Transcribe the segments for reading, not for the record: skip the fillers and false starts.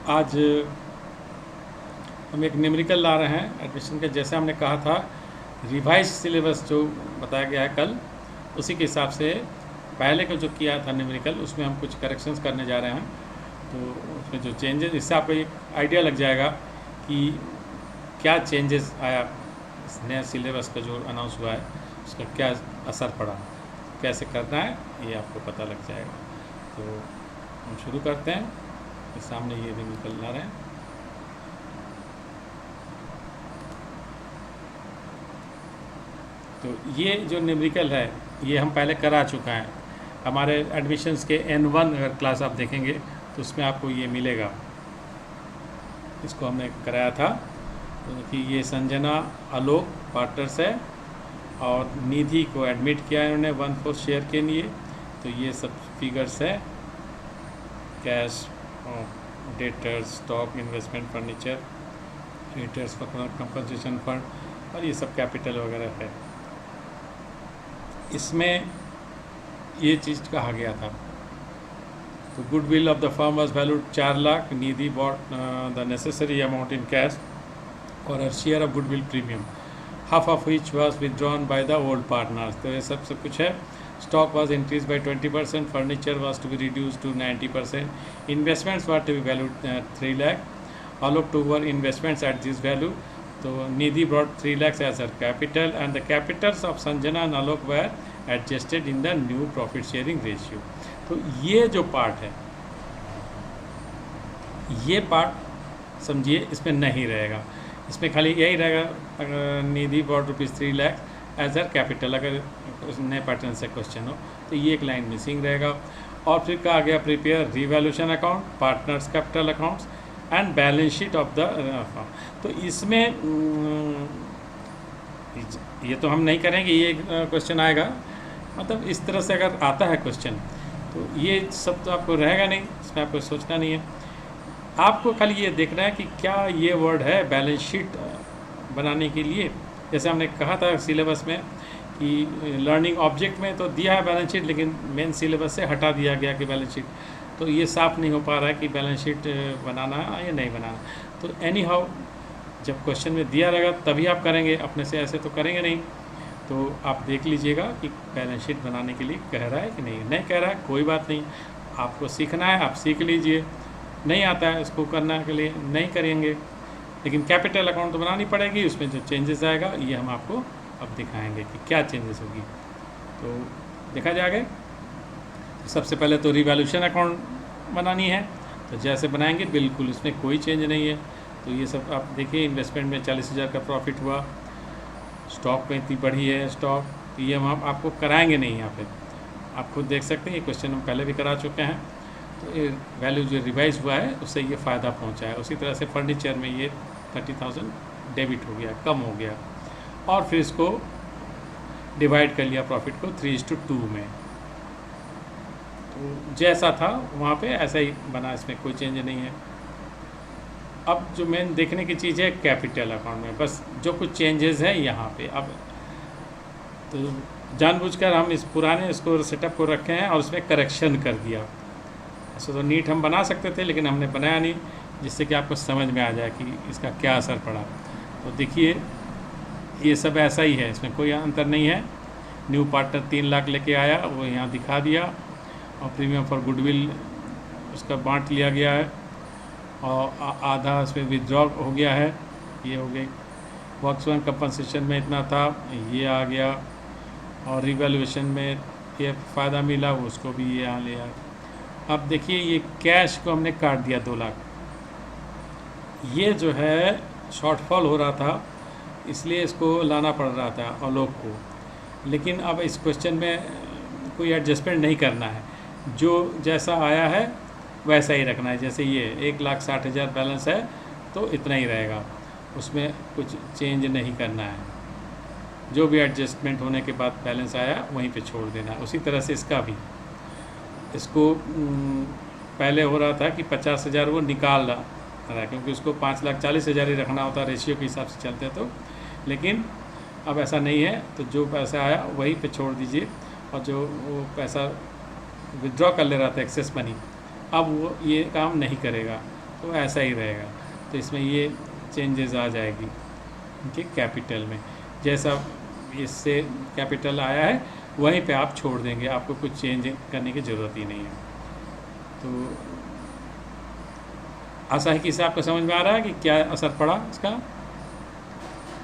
आज हम एक न्यूमेरिकल ला रहे हैं एडमिशन के। जैसे हमने कहा था, रिवाइज सिलेबस जो बताया गया है कल, उसी के हिसाब से पहले का जो किया था न्यूमेरिकल, उसमें हम कुछ करेक्शंस करने जा रहे हैं। तो उसमें जो चेंजेस, इससे आपको एक आइडिया लग जाएगा कि क्या चेंजेस आया, इस नया सिलेबस का जो अनाउंस हुआ है उसका क्या असर पड़ा, कैसे करना है ये आपको पता लग जाएगा। तो हम शुरू करते हैं। सामने ये न्यूमेरिकल ला रहे हैं। तो ये जो न्यूमेरिकल है ये हम पहले करा चुका है। हमारे एडमिशन्स के N1 अगर क्लास आप देखेंगे तो उसमें आपको ये मिलेगा। इसको हमने कराया था। तो कि ये संजना आलोक पार्टनर्स है और निधि को एडमिट किया है इन्होंने 1/4 शेयर के लिए। तो ये सब फिगर्स है, cash, debtors, stock, investment, furniture, creditors, compensation fund, और ये सब कैपिटल वगैरह है। इसमें ये चीज़ कहा गया था। तो goodwill of the firm was valued 4 lakh. Nidhi bought the necessary amount in cash और her share of goodwill premium, half of which was withdrawn by the old partners. तो ये सब कुछ है। Stock was increase by 20%, furniture was to be reduce to 90%, investments were to be valued 3 lakh, Alok took over investments at this value. So Nidhi brought 3 lakhs as her capital, and the capitals of Sanjana and Alok were adjusted in the new profit sharing ratio. तो ये जो part है, ये part समझिए इसमें नहीं रहेगा। इसमें खाली यही रहेगा, निधि बॉट ₹3 लाख एज हर कैपिटल। अगर नए पैटर्न से क्वेश्चन हो तो ये एक लाइन मिसिंग रहेगा। और फिर कहा गया prepare revaluation account, partners capital accounts and balance sheet of the firm. तो इसमें ये तो हम नहीं करेंगे, ये क्वेश्चन आएगा। मतलब इस तरह से अगर आता है क्वेश्चन तो ये सब तो आपको रहेगा नहीं, इसमें आपको सोचना नहीं है। आपको खाली ये देखना है कि क्या ये वर्ड है बैलेंस शीट बनाने के लिए। जैसे हमने कहा था सिलेबस में कि लर्निंग ऑब्जेक्ट में तो दिया है बैलेंस शीट, लेकिन मेन सिलेबस से हटा दिया गया कि बैलेंस शीट। तो ये साफ नहीं हो पा रहा है कि बैलेंस शीट बनाना है या नहीं बनाना। तो एनी हाउ जब क्वेश्चन में दिया रहेगा तभी आप करेंगे, अपने से ऐसे तो करेंगे नहीं। तो आप देख लीजिएगा कि बैलेंस शीट बनाने के लिए कह रहा है कि नहीं कह रहा है, कोई बात नहीं। आपको सीखना है, आप सीख लीजिए। नहीं आता है इसको करने के लिए नहीं करेंगे, लेकिन कैपिटल अकाउंट तो बनानी पड़ेगी। उसमें जो चेंजेस आएगा ये हम आपको अब दिखाएंगे कि क्या चेंजेस होगी। तो देखा जाएगा। सबसे पहले तो रिवैल्यूएशन अकाउंट बनानी है, तो जैसे बनाएंगे बिल्कुल उसमें कोई चेंज नहीं है। तो ये सब आप देखिए, इन्वेस्टमेंट में 40,000 का प्रॉफिट हुआ, स्टॉक में इतनी बढ़ी है स्टॉक। तो ये हम आपको कराएंगे नहीं, यहाँ पे आप खुद देख सकते हैं। ये क्वेश्चन हम पहले भी करा चुके हैं। तो ये वैल्यू जो रिवाइज हुआ है उससे ये फ़ायदा पहुँचा है। उसी तरह से फर्नीचर में ये 30,000 डेबिट हो गया, कम हो गया, और फिर इसको डिवाइड कर लिया प्रॉफिट को 3:2 में। तो जैसा था वहाँ पे ऐसा ही बना, इसमें कोई चेंज नहीं है। अब जो मेन देखने की चीज़ है कैपिटल अकाउंट में, बस जो कुछ चेंजेस है यहाँ पे। अब तो जानबूझकर हम इस पुराने इसको सेटअप को रखे हैं और उसमें करेक्शन कर दिया। ऐसा तो नीट हम बना सकते थे, लेकिन हमने बनाया नहीं, जिससे कि आपको समझ में आ जाए कि इसका क्या असर पड़ा। तो देखिए ये सब ऐसा ही है, इसमें कोई अंतर नहीं है। न्यू पार्टनर 3 लाख लेके आया, वो यहाँ दिखा दिया, और प्रीमियम फॉर गुडविल उसका बांट लिया गया है, और आधा इसमें विथड्रॉ हो गया है, ये हो गई। वर्क्समैन कंपनसेशन में इतना था, ये आ गया, और रिवैल्यूएशन में ये फ़ायदा मिला, उसको भी ये यहाँ लिया। अब देखिए ये कैश को हमने काट दिया 2 लाख। ये जो है शॉर्टफॉल हो रहा था, इसलिए इसको लाना पड़ रहा था आलोक को। लेकिन अब इस क्वेश्चन में कोई एडजस्टमेंट नहीं करना है, जो जैसा आया है वैसा ही रखना है। जैसे ये 1,60,000 बैलेंस है तो इतना ही रहेगा, उसमें कुछ चेंज नहीं करना है। जो भी एडजस्टमेंट होने के बाद बैलेंस आया वहीं पे छोड़ देना है। उसी तरह से इसका भी, इसको पहले हो रहा था कि 50,000 वो निकाल रहा है, क्योंकि उसको 5,40,000 ही रखना होता, रेशियो के हिसाब से चलते तो। लेकिन अब ऐसा नहीं है, तो जो पैसा आया वहीं पे छोड़ दीजिए। और जो वो पैसा विथड्रॉ कर ले रहा था एक्सेस मनी, अब वो ये काम नहीं करेगा। तो ऐसा ही रहेगा। तो इसमें ये चेंजेस आ जाएगी इनके कैपिटल में, जैसा इससे कैपिटल आया है वहीं पे आप छोड़ देंगे, आपको कुछ चेंज करने की ज़रूरत ही नहीं है। तो आशा है कि इससे आपको समझ में आ रहा है कि क्या असर पड़ा इसका।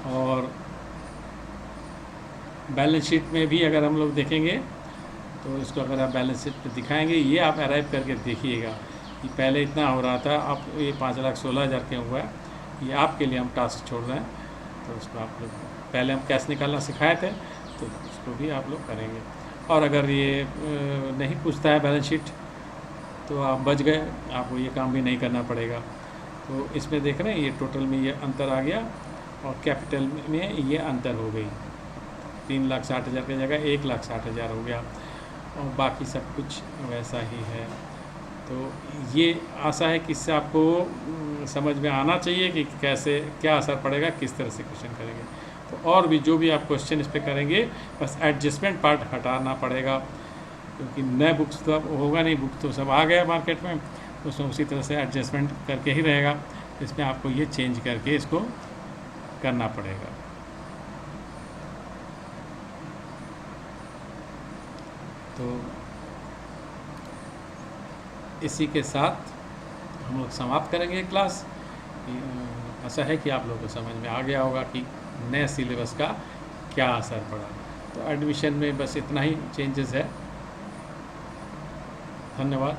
और बैलेंस शीट में भी अगर हम लोग देखेंगे तो इसको अगर आप बैलेंस शीट पे दिखाएंगे, ये आप अराइव करके देखिएगा कि पहले इतना हो रहा था, अब ये 5,16,000 क्यों हुआ है। ये आपके लिए हम टास्क छोड़ रहे हैं, तो उसको आप लोग, पहले हम कैश निकालना सिखाए थे तो उसको भी आप लोग करेंगे। और अगर ये नहीं पूछता है बैलेंस शीट तो आप बच गए, आपको ये काम भी नहीं करना पड़ेगा। तो इसमें देख रहे हैं ये टोटल में ये अंतर आ गया और कैपिटल में ये अंतर हो गई, 3,60,000 की जगह 1,60,000 हो गया और बाकी सब कुछ वैसा ही है। तो ये आशा है कि इससे आपको समझ में आना चाहिए कि कैसे क्या असर पड़ेगा, किस तरह से क्वेश्चन करेंगे। तो और भी जो भी आप क्वेश्चन इस पर करेंगे बस एडजस्टमेंट पार्ट हटाना पड़ेगा, क्योंकि नए बुक्स तो अब होगा नहीं, बुक तो सब आ गया मार्केट में, तो उसमें उसी तरह से एडजस्टमेंट करके ही रहेगा। इसमें आपको ये चेंज करके इसको करना पड़ेगा। तो इसी के साथ हम लोग समाप्त करेंगे क्लास। आशा है कि आप लोगों को समझ में आ गया होगा कि नए सिलेबस का क्या असर पड़ा। तो एडमिशन में बस इतना ही चेंजेस है। धन्यवाद।